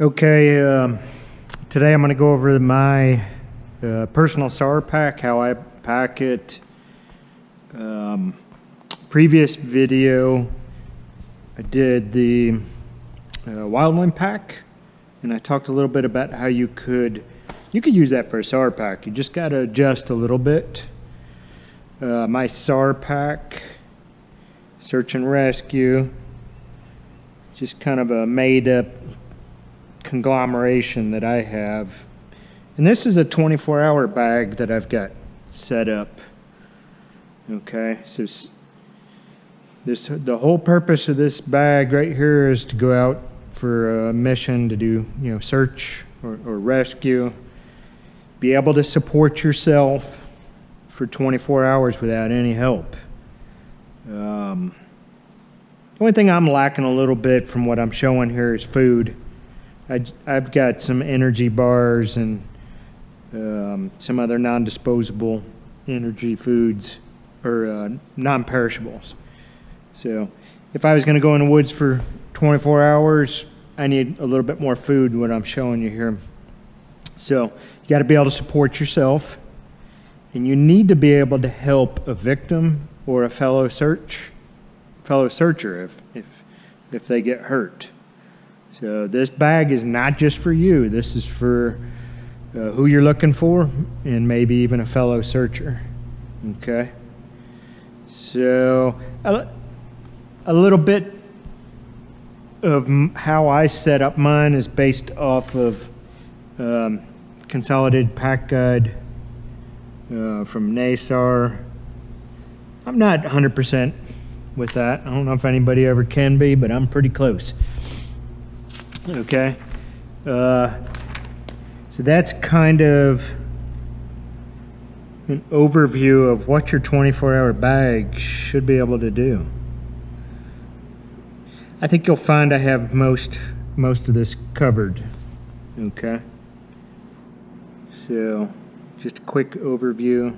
Okay, today I'm going to go over my personal SAR pack, how I pack it. Previous video, I did the Wildland pack, and I talked a little bit about how you could use that for a SAR pack. You just got to adjust a little bit. My SAR pack, search and rescue, just kind of a made-up conglomeration that I have. And this is a 24-hour bag that I've got set up. Okay, so the whole purpose of this bag right here is to go out for a mission to do, search or rescue. Be able to support yourself for 24 hours without any help. The only thing I'm lacking a little bit from what I'm showing here is food. I've got some energy bars and some other non-disposable energy foods or non-perishables. So if I was going to go in the woods for 24 hours, I need a little bit more food than what I'm showing you here. So you got to be able to support yourself, and you need to be able to help a victim or a fellow searcher if they get hurt. So this bag is not just for you. This is for who you're looking for and maybe even a fellow searcher. Okay. So a little bit of how I set up mine is based off of Consolidated Pack Guide from NASAR. I'm not 100% with that. I don't know if anybody ever can be, but I'm pretty close. Okay, so that's kind of an overview of what your 24-hour bag should be able to do. I think you'll find I have most of this covered. Okay, so just a quick overview.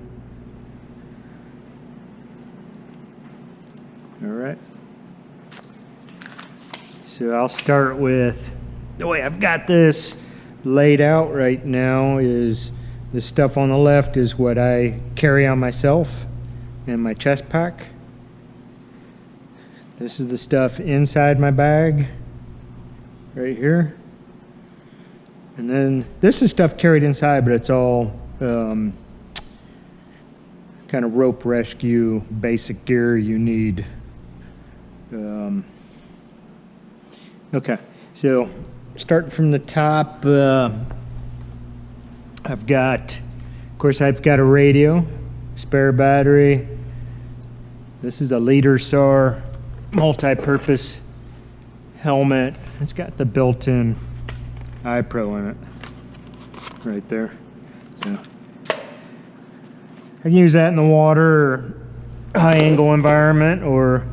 All right. So I'll start with the way I've got this laid out right now is the stuff on the left is what I carry on myself in my chest pack. This is the stuff inside my bag right here. And then this is stuff carried inside, but it's all kind of rope rescue basic gear you need. Okay, so starting from the top, I've got a radio, spare battery. This is a Hour SAR multi-purpose helmet. It's got the built-in iPro in it, right there. So I can use that in the water or high-angle environment, or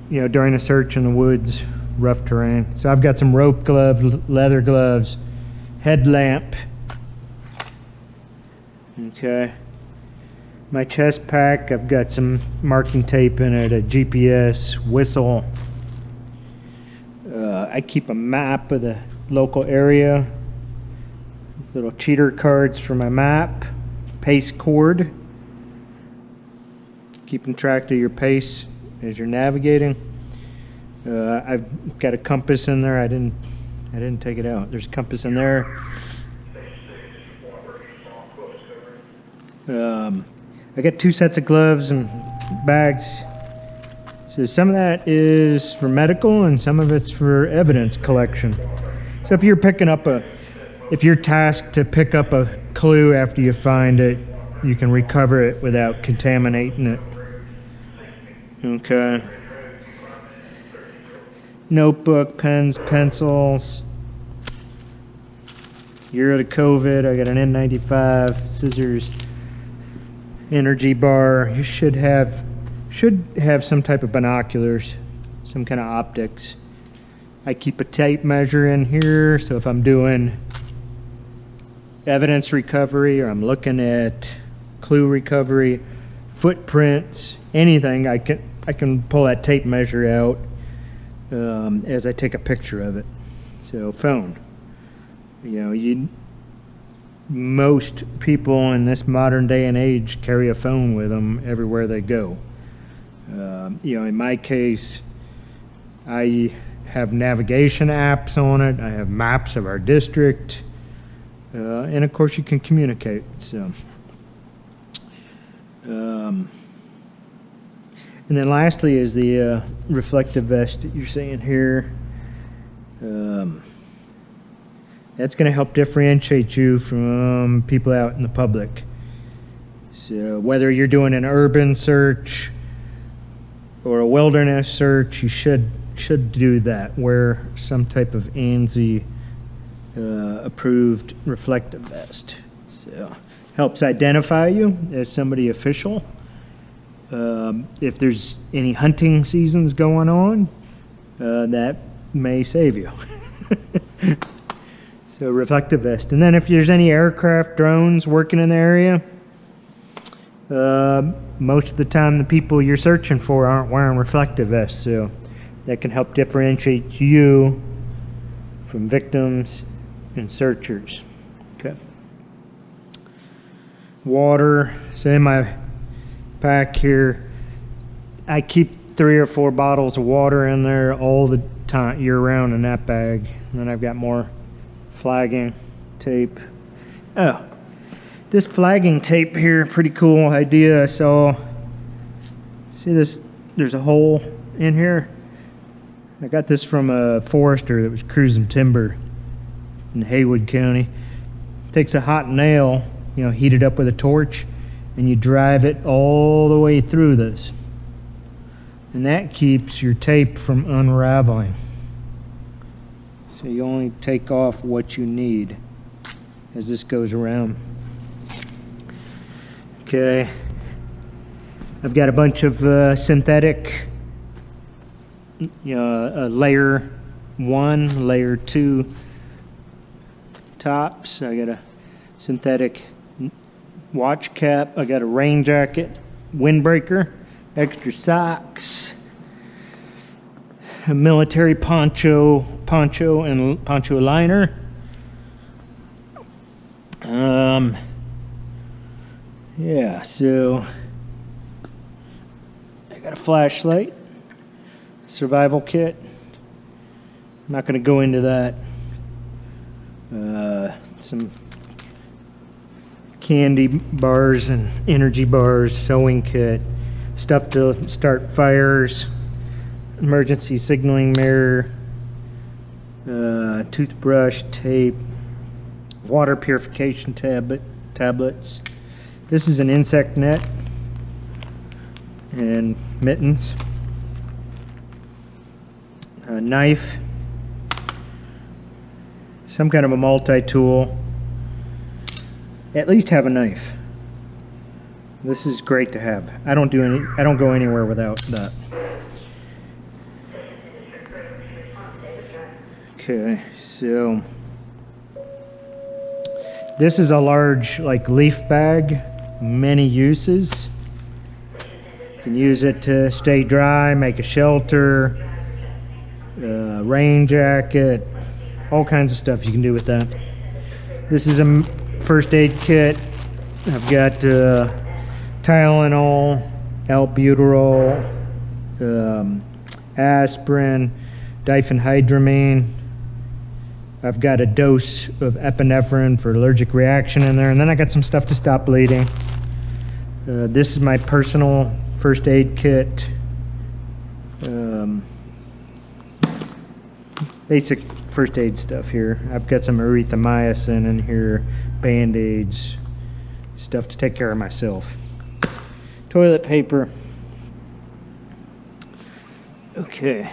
during a search in the woods. Rough terrain. So I've got some rope gloves, leather gloves, headlamp. Okay. My chest pack, I've got some marking tape in it, a GPS, whistle. I keep a map of the local area, little cheater cards for my map, pace cord, keeping track of your pace as you're navigating. I've got a compass in there. I didn't take it out. There's a compass in there. I got 2 sets of gloves and bags. So some of that is for medical and some of it's for evidence collection. So if you're tasked to pick up a clue after you find it, you can recover it without contaminating it. Okay. Notebook, pens, pencils. Year of the COVID, I got an N95, scissors, energy bar. You should have some type of binoculars, some kind of optics. I keep a tape measure in here, so if I'm doing evidence recovery or I'm looking at clue recovery, footprints, anything, I can pull that tape measure out as I take a picture of it. So phone. Most people in this modern day and age carry a phone with them everywhere they go. In my case, I have navigation apps on it. I have maps of our district, and of course you can communicate. So, and then lastly is the reflective vest that you're seeing here. That's going to help differentiate you from people out in the public. So whether you're doing an urban search or a wilderness search, you should do that. Wear some type of ANSI approved reflective vest. So helps identify you as somebody official. If there's any hunting seasons going on, that may save you. So reflective vest. And then if there's any aircraft, drones working in the area, most of the time the people you're searching for aren't wearing reflective vests, so that can help differentiate you from victims and searchers. Okay. Water. So in my pack here, I keep 3 or 4 bottles of water in there all the time, year round, in that bag. And then I've got more flagging tape. Oh, this flagging tape here, pretty cool idea. I saw, see this, there's a hole in here. I got this from a forester that was cruising timber in Haywood County. Takes a hot nail, heat it up with a torch, and you drive it all the way through this. And that keeps your tape from unraveling. So you only take off what you need as this goes around. Okay. I've got a bunch of synthetic, layer 1, layer 2 tops. I got a synthetic watch cap. I got a rain jacket, windbreaker, extra socks, a military poncho and poncho liner. Yeah, so I got a flashlight, survival kit. I'm not going to go into that. Some candy bars and energy bars, sewing kit, stuff to start fires, emergency signaling mirror, toothbrush, tape, water purification tablets. This is an insect net and mittens, a knife, some kind of a multi-tool. At least have a knife. This is great to have. I don't go anywhere without that. Okay, so this is a large leaf bag, many uses. You can use it to stay dry, make a shelter, rain jacket, all kinds of stuff you can do with that. This is a first aid kit. I've got Tylenol, albuterol, aspirin, diphenhydramine. I've got a dose of epinephrine for allergic reaction in there, and then I got some stuff to stop bleeding. This is my personal first aid kit. Basic first aid stuff here. I've got some erythromycin in here, band-aids, stuff to take care of myself. Toilet paper. Okay.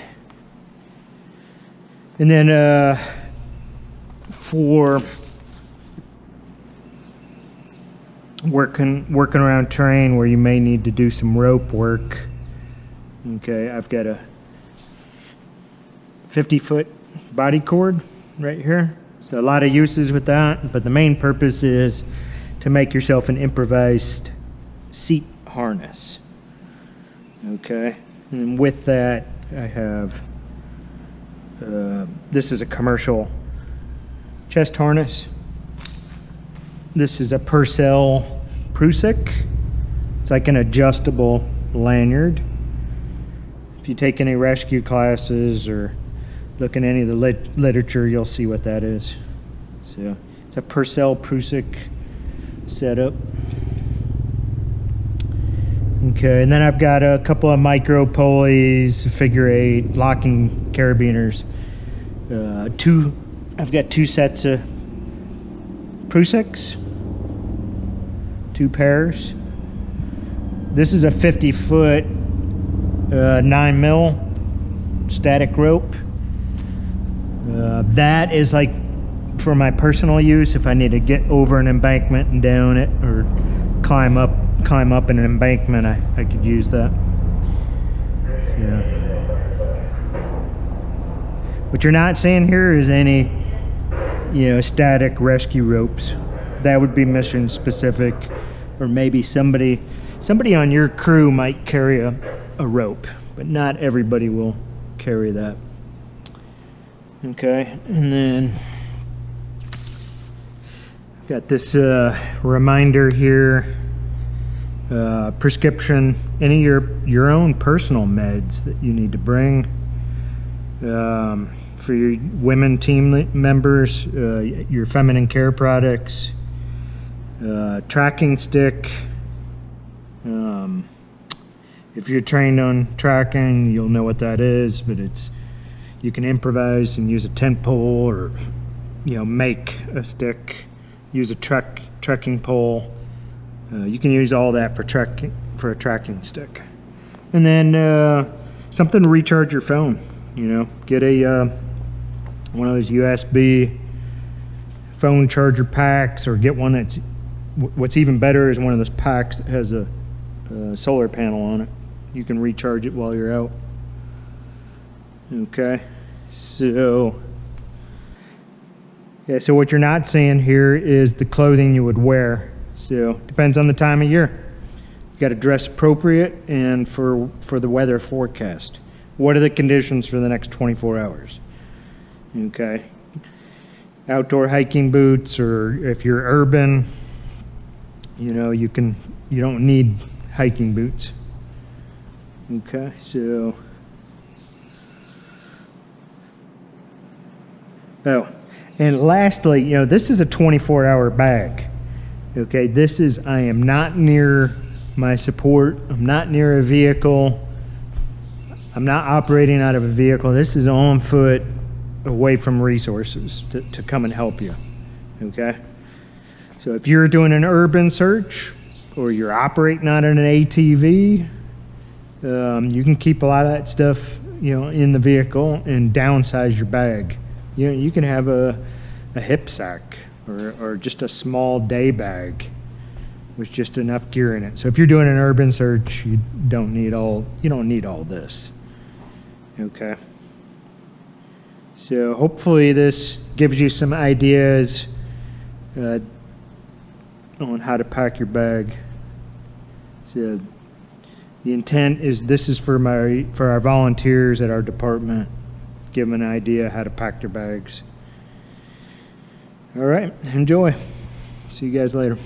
And then for working around terrain where you may need to do some rope work, okay, I've got a 50-foot body cord right here. So a lot of uses with that, but the main purpose is to make yourself an improvised seat harness. Okay, and with that I have This is a commercial chest harness. This is a Purcell Prusik. It's like an adjustable lanyard. If you take any rescue classes or look in any of the literature, you'll see what that is. So it's a Purcell Prusik setup. Okay, and then I've got a couple of micro pulleys, figure 8, locking carabiners. I've got 2 sets of Prusiks, 2 pairs. This is a 50-foot 9mm static rope. That is like for my personal use if I need to get over an embankment and down it, or climb up an embankment. I could use that. Yeah. What you're not seeing here is any, static rescue ropes. That would be mission specific, or maybe somebody on your crew might carry a rope, but not everybody will carry that. Okay, and then I've got this reminder here. Prescription, any of your own personal meds that you need to bring. For your women team members, your feminine care products, tracking stick. If you're trained on tracking, you'll know what that is, but you can improvise and use a tent pole, or make a stick, use a trekking pole. You can use all that for a tracking stick. And then something to recharge your phone. Get a one of those USB phone charger packs, or get one that's, what's even better is one of those packs that has a solar panel on it. You can recharge it while you're out. Okay, so so what you're not seeing here is the clothing you would wear. So depends on the time of year. You got to dress appropriate and for the weather forecast. What are the conditions for the next 24 hours? Okay. Outdoor hiking boots, or if you're urban, you don't need hiking boots. Okay, so and lastly, this is a 24-hour bag. Okay, I am not near my support. I'm not near a vehicle. I'm not operating out of a vehicle. This is on foot, away from resources to come and help you. Okay, so if you're doing an urban search, or you're operating out of an ATV, you can keep a lot of that stuff, in the vehicle, and downsize your bag. You can have a hip sack, or just a small day bag with just enough gear in it. So if you're doing an urban search, you don't need all this. Okay. So hopefully this gives you some ideas on how to pack your bag. So the intent is, this is for our volunteers at our department. Give them an idea how to pack their bags. All right, enjoy. See you guys later.